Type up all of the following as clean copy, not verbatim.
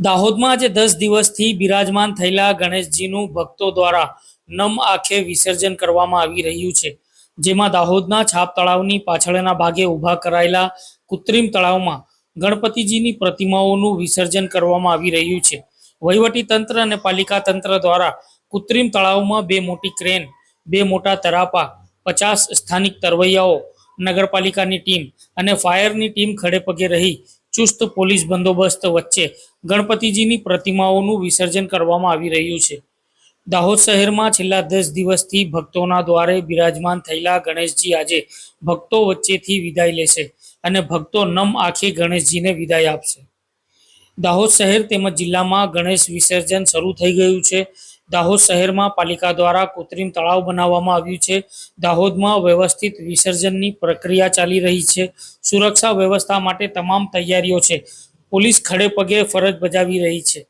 દાહોદમાં આજે 10 દિવસથી બિરાજમાન થયેલા ગણેશજીનું ભક્તો દ્વારા નમ આંખે વિસર્જન કરવામાં આવી રહ્યું છે, જેમાં દાહોદના છાપ તળાવની પાછળના ભાગે ઊભા કરાયેલા કૃત્રિમ તળાવમાં ગણપતિજીની પ્રતિમાઓનું વિસર્જન કરવામાં આવી રહ્યું છે. વહીવટી તંત્ર અને પાલિકા તંત્ર દ્વારા કૃત્રિમ તળાવમાં 2 મોટી ક્રેન, 2 મોટા તરાપા, 50 સ્થાનિક તરવૈયાઓ, નગરપાલિકાની ટીમ અને ફાયરની ટીમ ખડેપગે રહી ચુસ્ત પોલીસ બંદોબસ્ત વચ્ચે ગણપતિજીની પ્રતિમાઓનું વિસર્જન કરવામાં આવી રહ્યું છે. દાહોદ શહેરમાં છેલ્લા 10 દિવસથી ભક્તોના દ્વારે બિરાજમાન થયેલા ગણેશજી આજે ભક્તો વચ્ચેથી વિદાય લેશે અને ભક્તો નમ આંખે ગણેશજીને વિદાય આપશે. દાહોદ શહેર તેમજ જિલ્લામાં ગણેશ વિસર્જન શરૂ થઈ ગયું છે. દાહોદ શહેરમાં પાલિકા દ્વારા કૃત્રિમ તળાવ બનાવવામાં આવ્યું છે. દાહોદમાં વ્યવસ્થિત વિસર્જનની પ્રક્રિયા ચાલી રહી છે. સુરક્ષા વ્યવસ્થા માટે તમામ તૈયારીઓ છે. પોલીસ ખડે પગે ફરજ બજાવી રહી છે.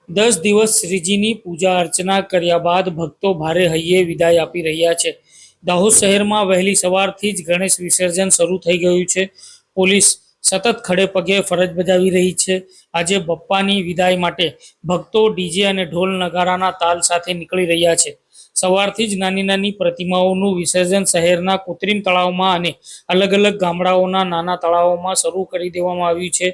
10 દિવસ શ્રીજીની પૂજા અર્ચના કર્યા બાદ ભક્તો ભારે હૈયે વિદાય આપી રહ્યા છે. દાહોદ શહેરમાં વહેલી સવારથી જ ગણેશ વિસર્જન શરૂ થઈ ગયું છે. પોલીસ સતત ખડે પગે ફરજ બજાવી રહી છે. આજે બપ્પાની વિદાય માટે ભક્તો ડીજે અને ઢોલ નગારાના તાલ સાથે નીકળી રહ્યા છે. સવારથી જ નાની નાની પ્રતિમાઓનું વિસર્જન શહેરના કૃત્રિમ તળાવમાં અને અલગ અલગ ગામડાઓના નાના તળાવોમાં શરૂ કરી દેવામાં આવ્યું છે.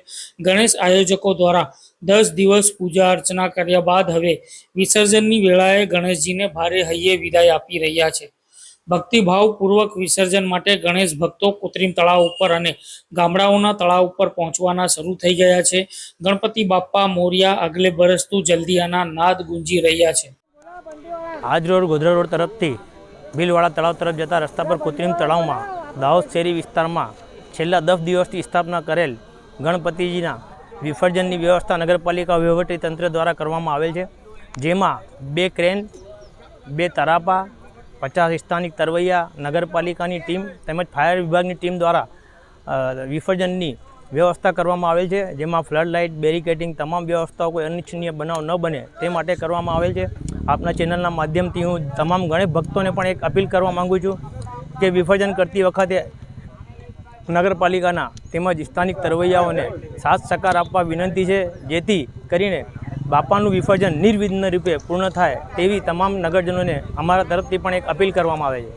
ગણેશ આયોજકો દ્વારા 10 દિવસ પૂજા અર્ચના કર્યા બાદ હવે વિસર્જનની વેળાએ ગણેશજીને ભારે હૈયે વિદાય આપી રહ્યા છે. ભક્તિભાવપૂર્વક વિસર્જન માટે ગણેશ ભક્તો કૃત્રિમ તળાવ ઉપર અને ગામડાઓના તળાવ ઉપર પહોંચવાના શરૂ થઈ ગયા છે. ગણપતિ બાપ્પા મોરિયા, અગલે બરસ તું જલ્દી આના નાદ ગુંજી રહ્યા છે. આજ રોડ ગોધરા રોડ તરફથી ભીલવાડા તળાવ તરફ જતા રસ્તા પર કૃત્રિમ તળાવમાં દાહોદ શહેરી વિસ્તારમાં છેલ્લા 10 દિવસથી સ્થાપના કરેલ ગણપતિજીના વિસર્જનની વ્યવસ્થા નગરપાલિકા વહીવટી તંત્ર દ્વારા કરવામાં આવેલ છે. જેમાં 2 ક્રેન, 2 તરાપા, 50 સ્થાનિક તરવૈયા, નગરપાલિકાની ટીમ તેમજ ફાયર વિભાગની ટીમ દ્વારા વિસર્જનની વ્યવસ્થા કરવામાં આવેલ છે. જેમાં ફ્લડ લાઇટ, બેરિકેડિંગ તમામ વ્યવસ્થાઓ કોઈ અનિચ્છનીય બનાવ ન બને તે માટે કરવામાં આવેલ છે. આપના ચેનલના માધ્યમથી હું તમામ ગણેશ ભક્તોને પણ એક અપીલ કરવા માગું છું કે વિસર્જન કરતી વખતે નગરપાલિકાના તેમજ સ્થાનિક તરવૈયાઓને સાથ સહકાર આપવા વિનંતી છે, જેથી કરીને બાપાનું વિસર્જન નિર્વિઘ્ન રૂપે પૂર્ણ થાય તેવી તમામ નગરજનોને અમારા તરફથી પણ એક અપીલ કરવામાં આવે છે.